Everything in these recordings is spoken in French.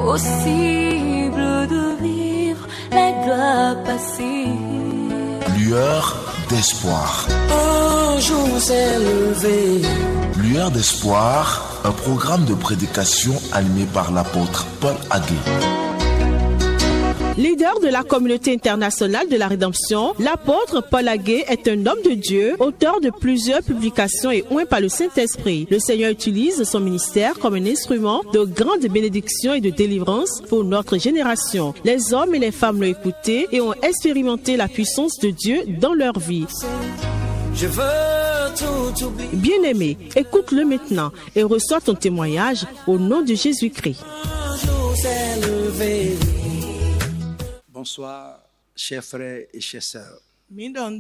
Possible de vivre la gloire passée. Lueur d'espoir. Un jour s'est levé. Lueur d'espoir, un programme de prédication animé par l'apôtre Paul Hagué. Leader de la communauté internationale de la rédemption, l'apôtre Paul Hagué est un homme de Dieu, auteur de plusieurs publications et oint par le Saint-Esprit. Le Seigneur utilise son ministère comme un instrument de grande bénédiction et de délivrance pour notre génération. Les hommes et les femmes l'ont écouté et ont expérimenté la puissance de Dieu dans leur vie. Je veux tout oublier. Bien-aimé, écoute-le maintenant et reçois ton témoignage au nom de Jésus-Christ. Un jour s'est levé. Bonsoir, chers frères et chères sœurs. Heureux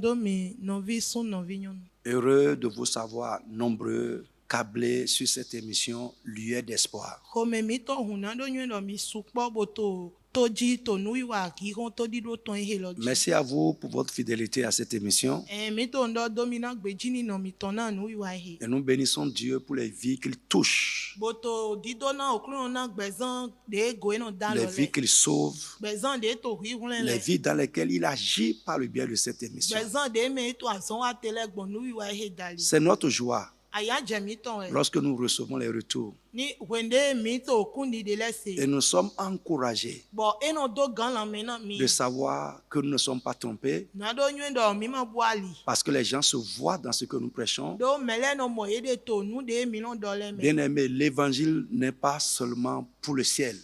Heureux de vous savoir nombreux câblés sur cette émission Lueur d'espoir. Merci à vous pour votre fidélité à cette émission. Et nous bénissons Dieu pour les vies qu'il touche, les vies qu'il sauve, les vies dans lesquelles il agit par le biais de cette émission. C'est notre joie lorsque nous recevons les retours et nous sommes encouragés de savoir que nous ne sommes pas trompés parce que les gens se voient dans ce que nous prêchons. Bien-aimé, l'évangile n'est pas seulement pour le ciel.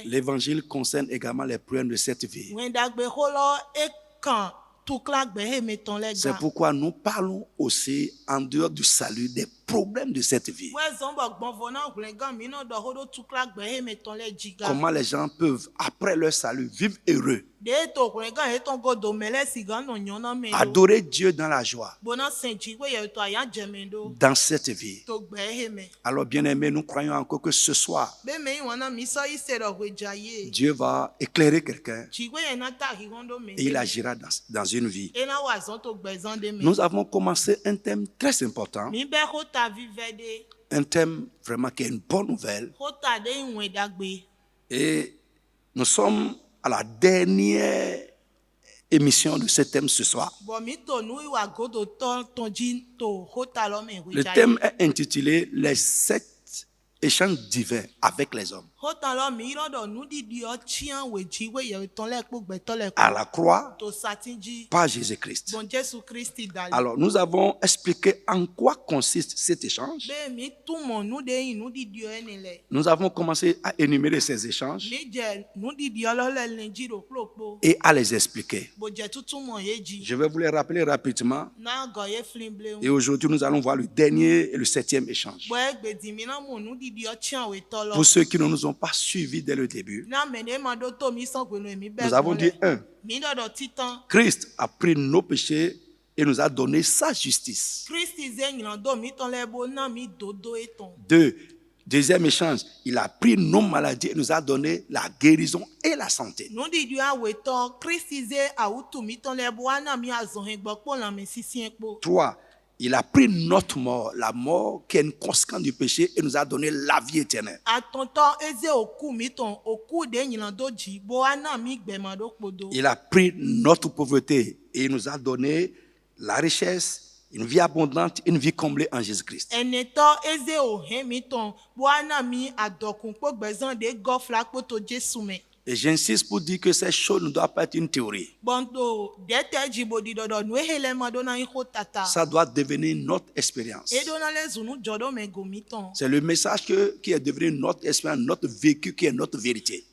L'évangile concerne également les problèmes de cette vie. C'est pourquoi nous parlons aussi en dehors du salut des problèmes de cette vie. Comment les gens peuvent, après leur salut, vivre heureux. Adorer Dieu dans la joie, dans cette vie. Alors, bien-aimés, nous croyons encore que ce soir, Dieu va éclairer quelqu'un et il agira dans une vie. Nous avons commencé un thème très important, un thème vraiment qui est une bonne nouvelle. Et nous sommes à la dernière émission de ce thème ce soir. Le thème est intitulé « Les 7 échanges divins avec les hommes ». À la croix, par Jésus-Christ. Alors, nous avons expliqué en quoi consiste cet échange. Nous avons commencé à énumérer ces échanges et à les expliquer. Je vais vous les rappeler rapidement. Et aujourd'hui, nous allons voir le dernier et le 7e échange. Pour ceux qui ne nous ont pas suivis dès le début, nous avons dit 1. Christ a pris nos péchés et nous a donné sa justice. 2. Deuxième échange, il a pris nos maladies et nous a donné la guérison et la santé. 3. Il a pris notre mort, la mort qui est une conséquence du péché et nous a donné la vie éternelle. Il a pris notre pauvreté et il nous a donné la richesse, une vie abondante, une vie comblée en Jésus-Christ. Et j'insiste pour dire que ces choses ne doivent pas être une théorie. Ça doit devenir notre expérience. C'est le message qui est devenu notre expérience, notre vécu qui est notre vérité.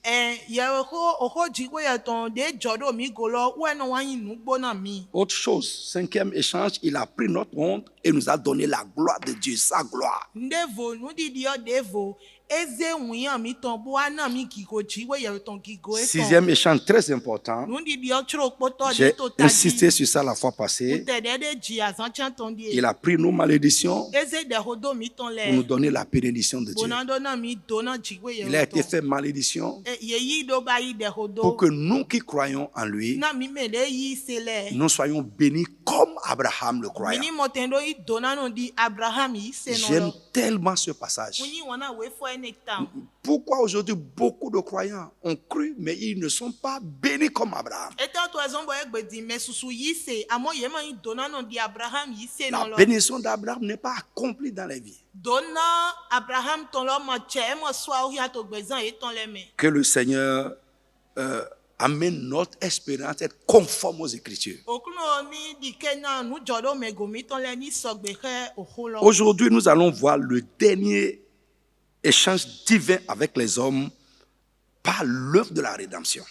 Autre chose, 5e échange, il a pris notre honte et nous a donné la gloire de Dieu, sa gloire. 6e échange très important. J'ai insisté sur ça la fois passée. Il a pris nos malédictions pour nous donner la bénédiction de Dieu. Il a été fait malédiction pour que nous qui croyons en lui, nous soyons bénis comme Abraham le croyant. J'aime tellement ce passage. Pourquoi aujourd'hui beaucoup de croyants ont cru, mais ils ne sont pas bénis comme Abraham? La bénédiction d'Abraham n'est pas accomplie dans les vies. Que le Seigneur amène notre espérance à être conforme aux Écritures. Aujourd'hui, nous allons voir le dernier échange divin avec les hommes par l'œuvre de la rédemption.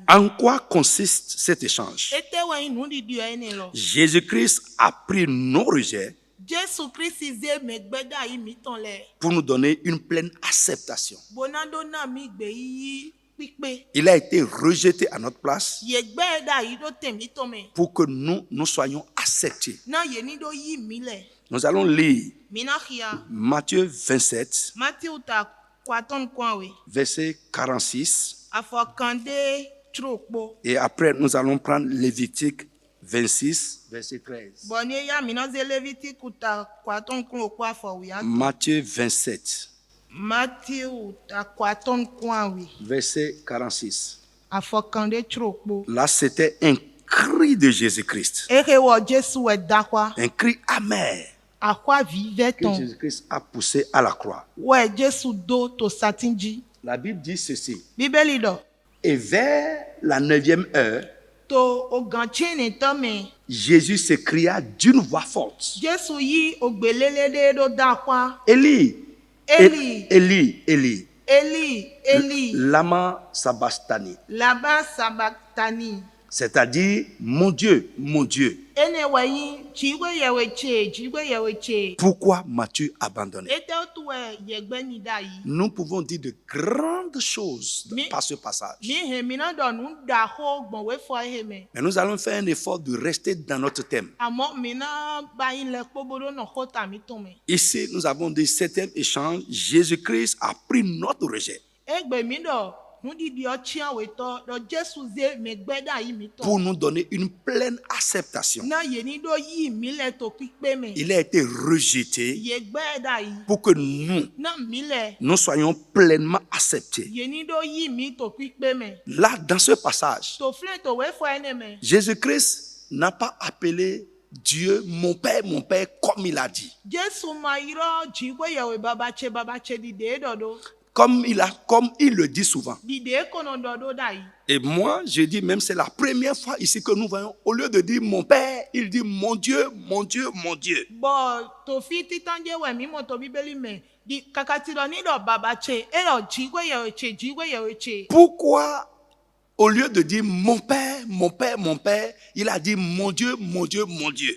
En quoi consiste cet échange? Jésus-Christ a pris nos rejets pour nous donner une pleine acceptation. Il a été rejeté à notre place pour que nous soyons acceptés. Nous allons lire Matthieu 27, verset 46. Et après, nous allons prendre Lévitique 26, verset 13. Matthieu 27. Verset 46. Là, c'était un cri de Jésus-Christ. Un cri amer que Jésus-Christ a poussé à la croix. La Bible dit ceci. Et vers la 9e heure, Jésus s'écria d'une voix forte. Élie, Élie, Élie, Élie, Élie, Élie, lama sabachthani. C'est-à-dire, mon Dieu, pourquoi m'as-tu abandonné? Nous pouvons dire de grandes choses par ce passage. Mais nous allons faire un effort de rester dans notre thème. Ici, nous avons dit septième échange. Jésus-Christ a pris notre rejet pour nous donner une pleine acceptation. Il a été rejeté pour que nous soyons pleinement acceptés. Là, dans ce passage, Jésus-Christ n'a pas appelé Dieu mon Père, comme il a dit. Comme il le dit souvent. Et moi, je dis même, c'est la première fois ici que nous voyons, au lieu de dire mon Père, il dit mon Dieu, mon Dieu, mon Dieu. Pourquoi, au lieu de dire mon Père, il a dit mon Dieu, mon Dieu, mon Dieu?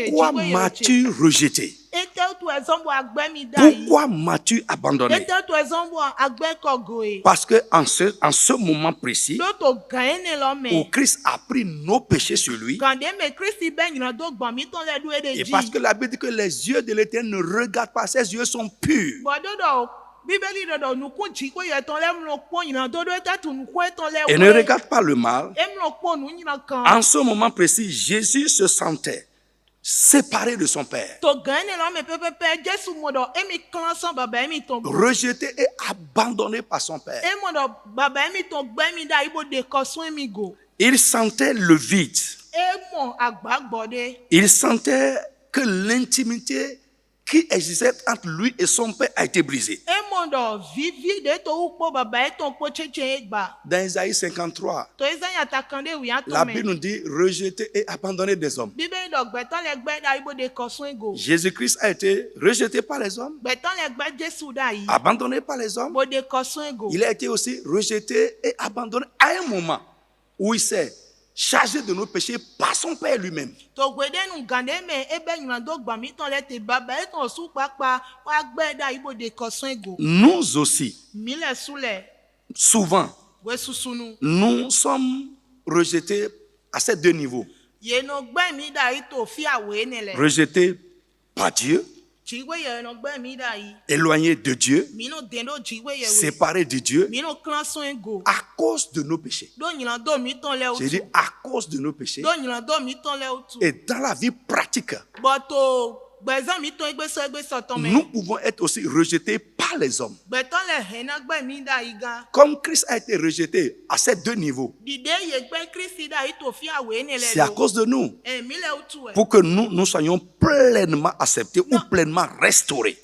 Pourquoi m'as-tu rejeté? Pourquoi m'as-tu abandonné? Parce que en ce moment précis, où Christ a pris nos péchés sur lui, et parce que la Bible dit que les yeux de l'Éternel ne regardent pas, ses yeux sont purs. Et ne regarde pas le mal. En ce moment précis, Jésus se sentait séparé de son Père, rejeté et abandonné par son Père. Il sentait le vide. Il sentait que l'intimité qui existait entre lui et son Père a été brisée. Dans Isaïe 53, la Bible nous dit rejeté et abandonné des hommes. Jésus-Christ a été rejeté par les hommes, abandonné par les hommes. Il a été aussi rejeté et abandonné à un moment où il s'est chargé de nos péchés par son Père lui-même. Nous aussi, souvent, nous sommes rejetés à ces deux niveaux. Rejetés par Dieu éloignés de Dieu, séparés de Dieu, à cause de nos péchés. J'ai dit à cause de nos péchés. Et dans la vie pratique, nous pouvons être aussi rejetés par les hommes. Comme Christ a été rejeté à ces deux niveaux, c'est à cause de nous, pour que nous soyons pleinement acceptés ou pleinement restaurés.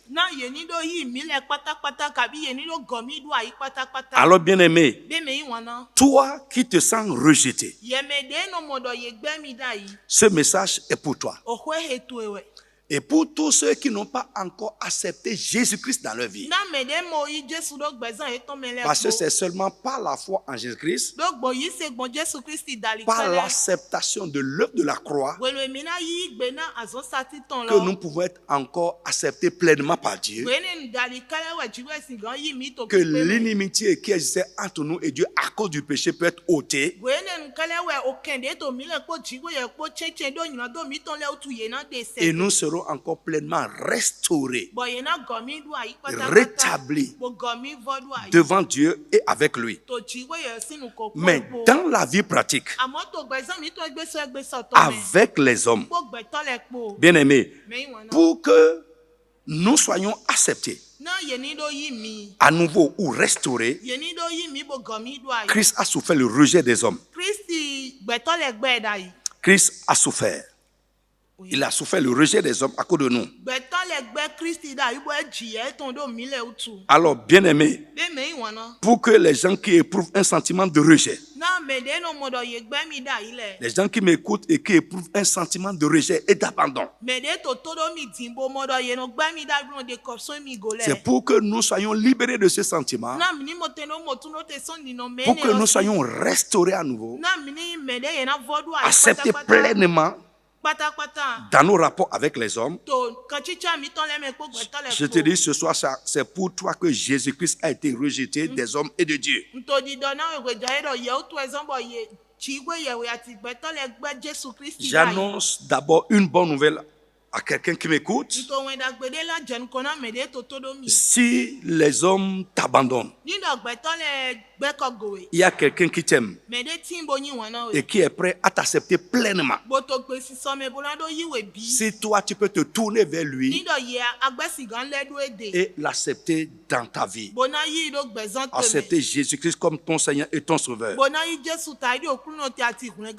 Alors bien-aimé, toi qui te sens rejeté, ce message est pour toi. Et pour tous ceux qui n'ont pas encore accepté Jésus-Christ dans leur vie. Parce que c'est seulement par la foi en Jésus-Christ, par l'acceptation de l'œuvre de la croix, que nous pouvons être encore acceptés pleinement par Dieu. Que l'inimitié qui existait entre nous et Dieu à cause du péché peut être ôtée. Et nous serons encore pleinement restaurés, rétablis devant Dieu et avec lui. Mais dans la vie pratique, avec les hommes, bien aimés, pour que nous soyons acceptés à nouveau ou restaurés, Christ a souffert le rejet des hommes. Christ a souffert. Il a souffert le rejet des hommes à cause de nous. Alors, bien-aimés, pour que les gens qui éprouvent un sentiment de rejet, les gens qui m'écoutent et qui éprouvent un sentiment de rejet et d'abandon, c'est pour que nous soyons libérés de ce sentiment, pour que nous soyons restaurés à nouveau, acceptés pleinement dans nos rapports avec les hommes. Je te dis ce soir, c'est pour toi que Jésus-Christ a été rejeté des hommes et de Dieu. J'annonce d'abord une bonne nouvelle à quelqu'un qui m'écoute. Si les hommes t'abandonnent, il y a quelqu'un qui t'aime et qui est prêt à t'accepter pleinement. Si toi tu peux te tourner vers lui et l'accepter dans ta vie, accepter Jésus-Christ comme ton Seigneur et ton Sauveur.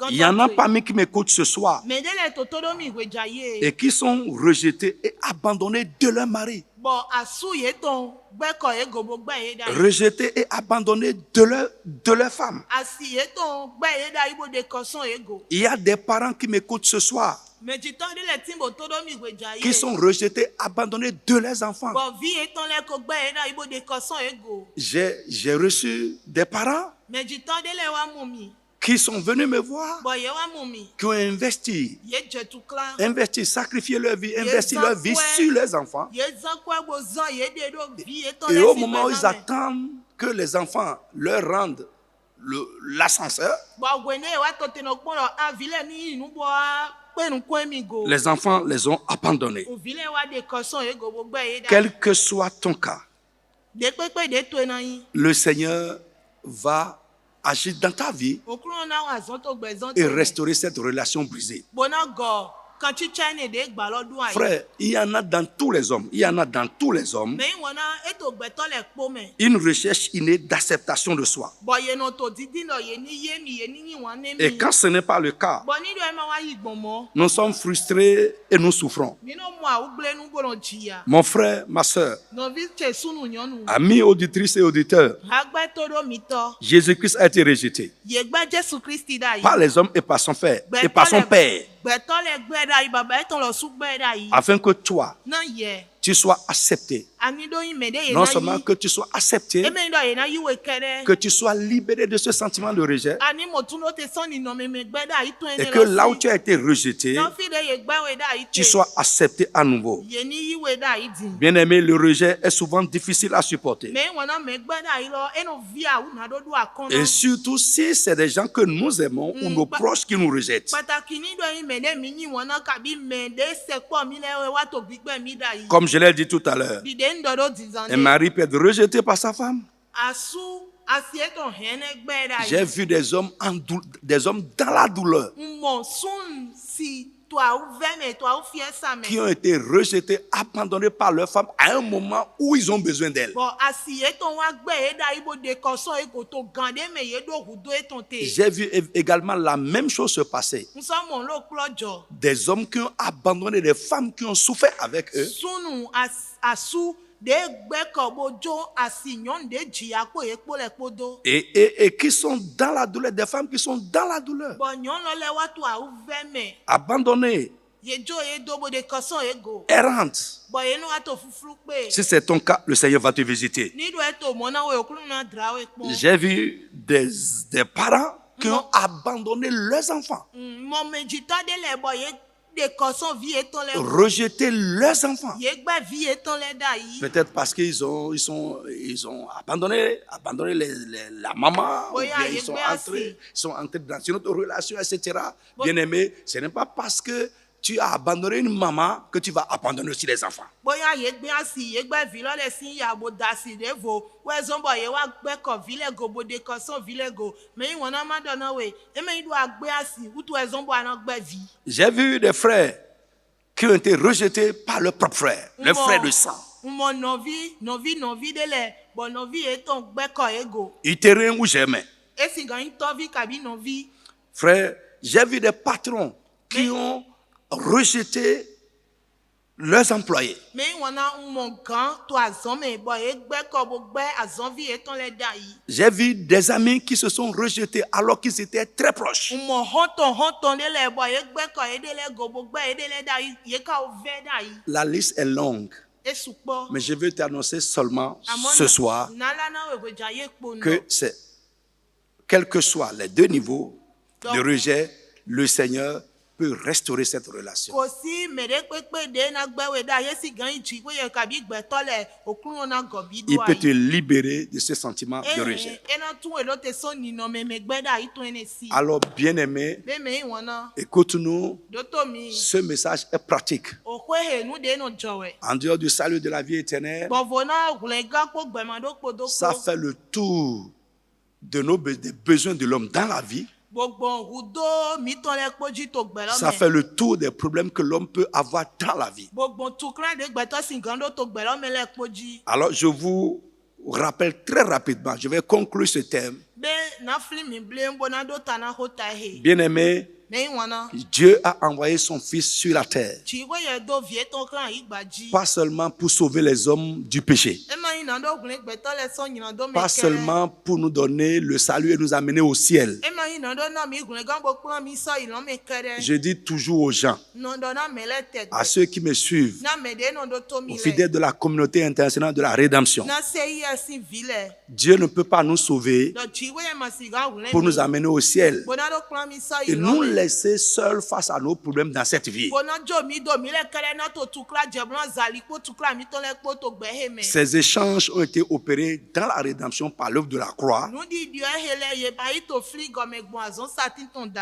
Il y en a parmi qui m'écoutent ce soir et qui sont rejetés et abandonnés de leur mari. Rejetés et abandonnés de leur femme. Il y a des parents qui m'écoutent ce soir qui sont rejetés, abandonnés de leurs enfants. J'ai reçu des parents qui sont venus me voir, qui ont investi, sacrifié leur vie, investi leur vie sur leurs enfants. Et au moment où ils attendent que les enfants leur rendent l'ascenseur, les enfants les ont abandonnés. Quel que soit ton cas, le Seigneur va agir dans ta vie et restaurer cette relation brisée. Frère, il y en a dans tous les hommes. Il y en a dans tous les hommes une recherche innée d'acceptation de soi. Et quand ce n'est pas le cas, nous sommes frustrés et nous souffrons. Mon frère, ma soeur, amis auditrices et auditeurs, Jésus-Christ a été rejeté par les hommes et par son Père. Afin que toi, tu sois accepté. Non seulement que tu sois accepté, que tu sois libéré de ce sentiment de rejet. Et que là où tu as été rejeté, tu sois accepté à nouveau. Bien aimé, le rejet est souvent difficile à supporter. Et surtout si c'est des gens que nous aimons ou nos proches qui nous rejettent. Comme Je l'ai dit tout à l'heure. Un mari peut être rejeté par sa femme. J'ai vu des hommes dans la douleur qui ont été rejetés, abandonnés par leur femme à un moment où ils ont besoin d'elle. J'ai vu également la même chose se passer. Des hommes qui ont abandonné des femmes qui ont souffert avec eux. Et qui sont dans la douleur, des femmes qui sont dans la douleur, abandonnées, errantes. Si c'est ton cas, le Seigneur va te visiter. J'ai vu des parents qui ont abandonné leurs enfants, rejeter leurs enfants. Peut-être parce qu'ils ont abandonné la maman, ou bien ils sont entrés dans une autre relation, etc. Bien aimé, ce n'est pas parce que tu as abandonné une maman que tu vas abandonner aussi les enfants. J'ai vu des frères qui ont été rejetés par leur propre frère, le frère de sang. Il te rien où j'aimais. Frère, j'ai vu des patrons qui ont rejeté leurs employés. J'ai vu des amis qui se sont rejetés alors qu'ils étaient très proches. La liste est longue, mais je veux t'annoncer seulement ce soir que quels que soient les deux niveaux de rejet, le Seigneur peut restaurer cette relation. Il peut te libérer de ce sentiment de rejet. Alors, bien-aimé, écoute-nous. Ce message est pratique. En dehors du salut de la vie éternelle, ça fait le tour des besoins de l'homme dans la vie. Ça fait le tour des problèmes que l'homme peut avoir dans la vie. Alors, je vous rappelle très rapidement, je vais conclure ce thème. Bien-aimé, Dieu a envoyé son Fils sur la terre, pas seulement pour sauver les hommes du péché, pas seulement pour nous donner le salut et nous amener au ciel. Je dis toujours aux gens, à ceux qui me suivent, aux fidèles de la communauté internationale de la rédemption, Dieu ne peut pas nous sauver pour nous amener au ciel et nous laisser seuls face à nos problèmes dans cette vie. Ces échanges ont été opérés dans la rédemption par l'œuvre de la croix.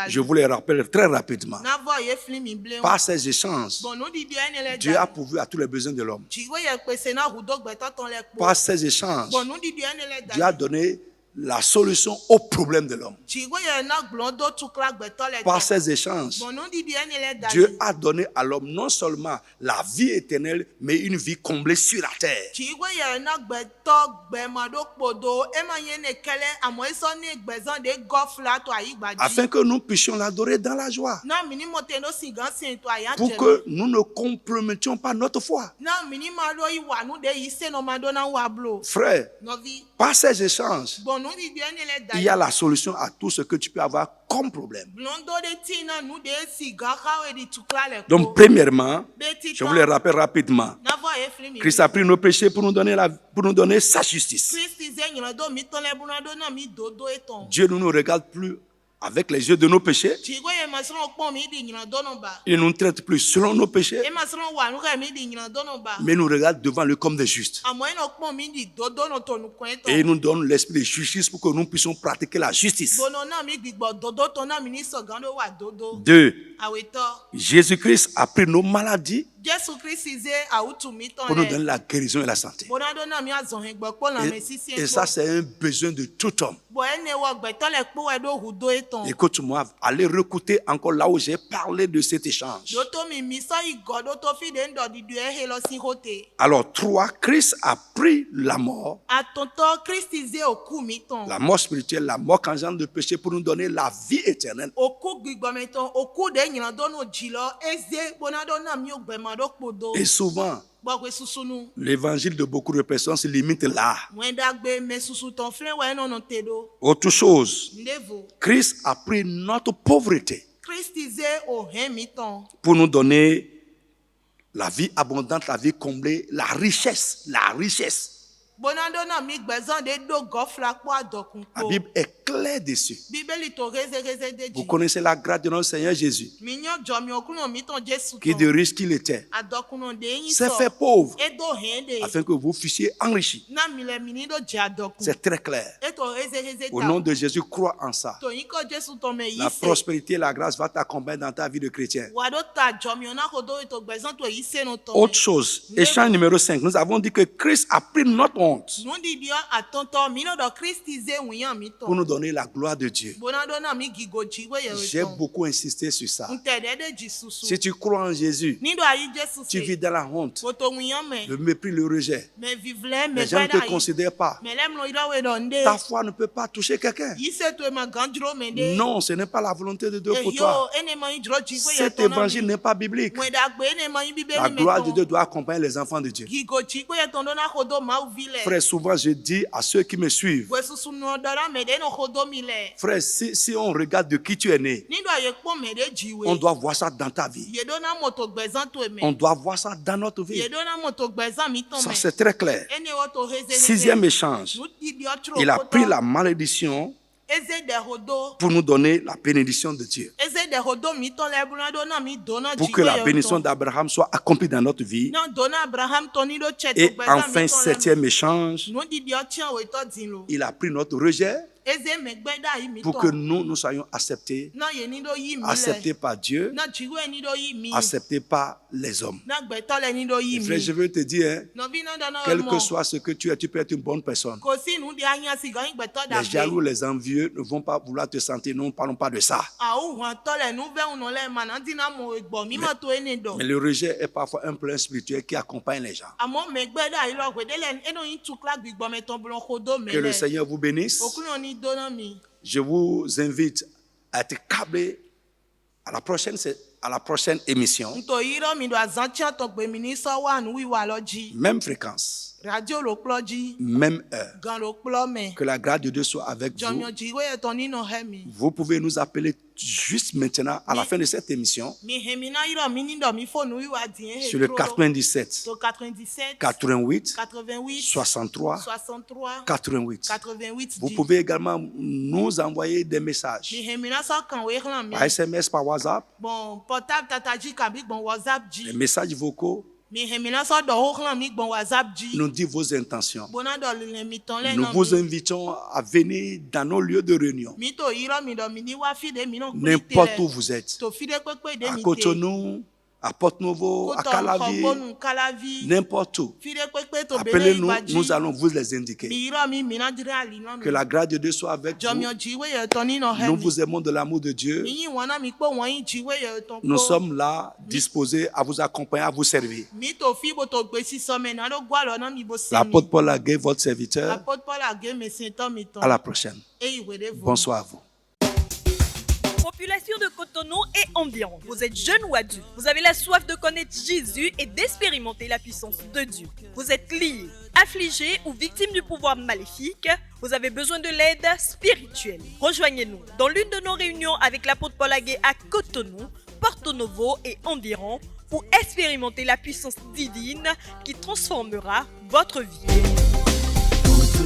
Je vous les rappelle très rapidement. Par ces échanges, Dieu a pourvu à tous les besoins de l'homme. Par ces échanges, Dieu a donné la solution au problème de l'homme. Par ces échanges, Dieu a donné à l'homme non seulement la vie éternelle, mais une vie comblée sur la terre. Afin que nous puissions l'adorer dans la joie. Pour que nous ne compromettions pas notre foi. Frère, par ces échanges, il y a la solution à tout ce que tu peux avoir comme problème. Donc, premièrement, je vous le rappelle rapidement, Christ a pris nos péchés pour nous donner sa justice. Dieu ne nous regarde plus avec les yeux de nos péchés. Il ne nous traite plus selon nos péchés, mais nous regarde devant lui comme des justes. Et il nous donne l'esprit de justice pour que nous puissions pratiquer la justice. 2. Jésus-Christ a pris nos maladies pour nous donner la guérison et la santé. Et ça, c'est un besoin de tout homme. Écoute-moi, allez réécouter encore là où j'ai parlé de cet échange. Alors, 3, Christ a pris la mort spirituelle, la mort consciente de péché pour nous donner la vie éternelle. Et souvent, l'évangile de beaucoup de personnes se limite là. Autre chose, Christ a pris notre pauvreté pour nous donner la vie abondante, la vie comblée, la richesse. La Bible est claire dessus. Vous connaissez la grâce de notre Seigneur Jésus, qui de riche qu'il était s'est fait pauvre afin que vous fussiez enrichis. C'est très clair. Au nom de Jésus, crois en ça. La prospérité et la grâce va t'accompagner dans ta vie de chrétien. Autre chose, échange numéro 5, nous avons dit que Christ a pris notre honte pour nous donner la gloire de Dieu. J'ai beaucoup insisté sur ça. Si tu crois en Jésus, tu vis dans la honte, le mépris, le rejet. Les gens ne te considèrent pas. Ta foi ne peut pas toucher quelqu'un. Non, ce n'est pas la volonté de Dieu pour toi. Cet évangile n'est pas biblique. La gloire de Dieu doit accompagner les enfants de Dieu. Frère, souvent je dis à ceux qui me suivent, frère, si on regarde de qui tu es né, on doit voir ça dans ta vie. On doit voir ça dans notre vie. Ça, c'est très clair. 6e échange, il a pris la malédiction pour nous donner la bénédiction de Dieu. Pour que la bénédiction d'Abraham soit accomplie dans notre vie. Et enfin, 7e échange, il a pris notre rejet pour que nous soyons acceptés par Dieu, acceptés par les hommes. Et frère, je veux te dire, quel que soit ce que tu es, tu peux être une bonne personne. Les jaloux, les envieux ne vont pas vouloir te sentir. Nous ne parlons pas de ça. Mais le rejet est parfois un problème spirituel qui accompagne les gens. Que le Seigneur vous bénisse. Je vous invite à être câblé à la prochaine émission. Même fréquence. Même heure. Que la grâce de Dieu soit avec vous. Vous pouvez nous appeler juste maintenant à la fin de cette émission sur le 97 88 63 88. Vous pouvez également nous envoyer des messages par SMS, par WhatsApp, des messages vocaux. Nous dit vos intentions. Nous vous invitons à venir dans nos lieux de réunion. N'importe où vous êtes. À Cotonou, à Porte-Nouveau, à Calavi, n'importe où. Appelez-nous, nous allons vous les indiquer. Que la grâce de Dieu soit avec vous. Nous vous aimons de l'amour de Dieu. Nous sommes là, disposés à vous accompagner, à vous servir. L'apôtre Paul Agué, votre serviteur. À la prochaine. Bonsoir à vous. Population de Cotonou et environ. Vous êtes jeune ou adulte. Vous avez la soif de connaître Jésus et d'expérimenter la puissance de Dieu. Vous êtes lié, affligé ou victime du pouvoir maléfique. Vous avez besoin de l'aide spirituelle. Rejoignez-nous dans l'une de nos réunions avec l'apôtre Paul Agué à Cotonou, Porto Novo et environ pour expérimenter la puissance divine qui transformera votre vie.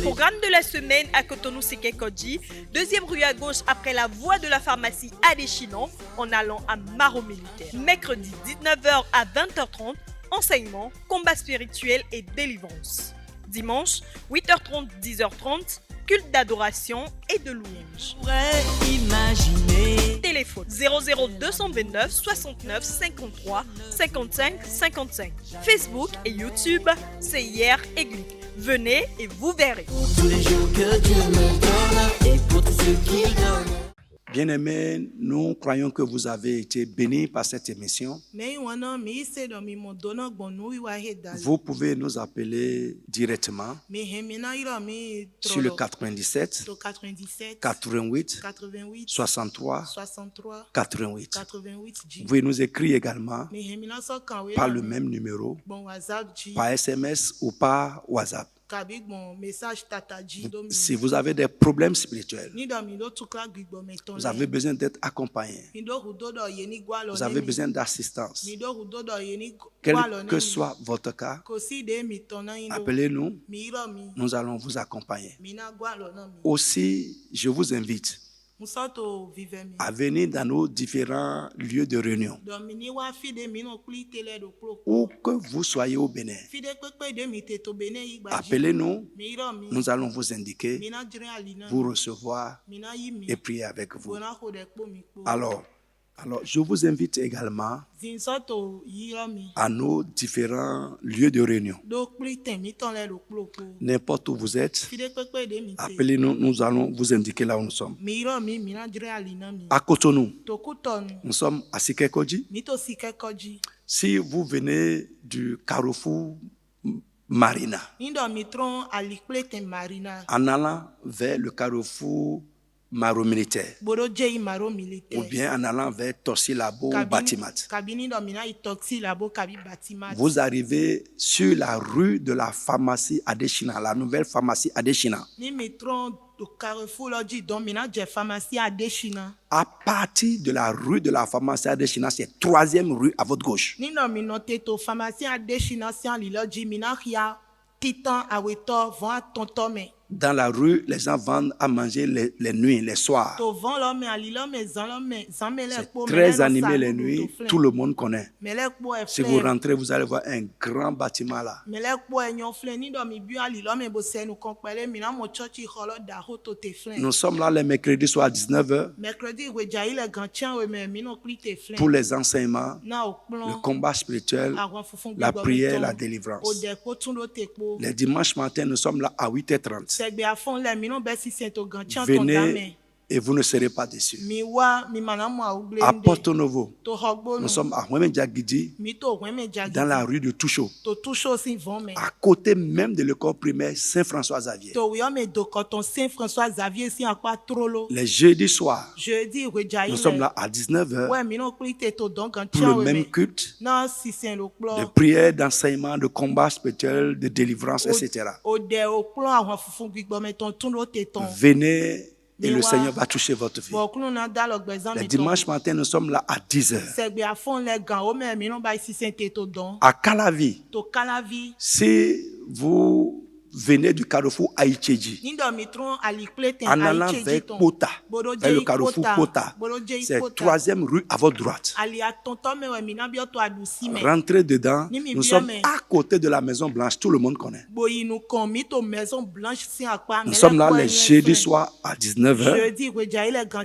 Programme de la semaine à Cotonou Sekekodji, 2e rue à gauche après la voie de la pharmacie Adéchinon en allant à Maro Militaire. Mercredi 19h à 20h30, enseignement, combat spirituel et délivrance. Dimanche 8h30, 10h30, culte d'adoration et de louange. Téléphone 00229 69 53 55 55. Facebook et YouTube, CIR Église. Venez et vous verrez. Tous les jours que Dieu me donne et pour tout ce qu'il donne. Bien-aimés, nous croyons que vous avez été bénis par cette émission. Vous pouvez nous appeler directement sur le 97 88 63 88. Vous pouvez nous écrire également par le même numéro, par SMS ou par WhatsApp. Si vous avez des problèmes spirituels, vous avez besoin d'être accompagné, vous avez besoin d'assistance, quel que soit votre cas, appelez-nous, nous allons vous accompagner. Aussi, je vous invite à venir dans nos différents lieux de réunion. Où que vous soyez au Bénin, appelez-nous, nous allons vous indiquer, vous recevoir et prier avec vous. Alors, je vous invite également à nos différents lieux de réunion. N'importe où vous êtes, appelez-nous, nous allons vous indiquer là où nous sommes. À Cotonou, nous sommes à Sikekodji. Si vous venez du Carrefour Marina, en allant vers le Carrefour Maro militaire, ou bien en allant vers Tossi Labo ou Batimat, vous arrivez sur la rue de la pharmacie Adeshina, la nouvelle pharmacie Adeshina. À partir de la rue de la pharmacie Adeshina, c'est troisième rue à votre gauche. Dans la rue, les gens vendent à manger les nuits, les soirs. C'est très animé les nuits, tout le monde connaît. Si vous rentrez, vous allez voir un grand bâtiment là. Nous sommes là les mercredis soirs à 19h pour les enseignements, le combat spirituel, la prière, la délivrance. Les dimanches matins, nous sommes là à 8h30. Venez et vous ne serez pas déçus. À Porto Novo, nous sommes à Ouémé-Diaguidi, dans la rue de Toucho, à côté même de l'école primaire Saint-François-Xavier. Les jeudis soirs, nous sommes là à 19h pour le même culte de prière, d'enseignement, de combat spirituel, de délivrance, etc. Venez et le Seigneur va toucher votre vie. Les dimanches matin, nous sommes là à 10h. À Calavi, si vous venez du carrefour Aïtchéji, en allant vers Kota, vers le carrefour Kota, c'est troisième rue à votre droite. Rentrez dedans, nous sommes à côté de la Maison Blanche, tout le monde connaît. Nous sommes là les jeudis soirs à 19h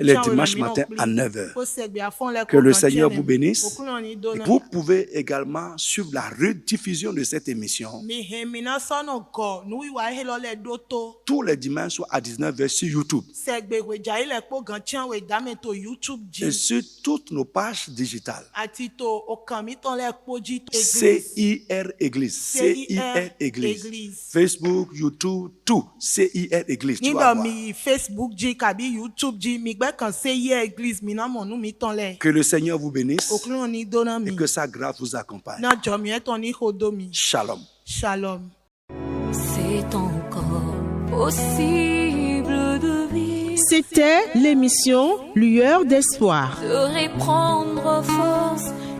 et les dimanches matin à 9h. Que le Seigneur vous bénisse. Vous pouvez également suivre la rediffusion de cette émission tous les dimanches à 19h sur YouTube et sur toutes nos pages digitales. CIR Église, CIR Église, Facebook, YouTube, tout, CIR Église. Tu vas voir. Que le Seigneur vous bénisse et que sa grâce vous accompagne. Shalom. Shalom. C'est encore possible de vivre. C'était l'émission Lueur d'espoir. De reprendre force.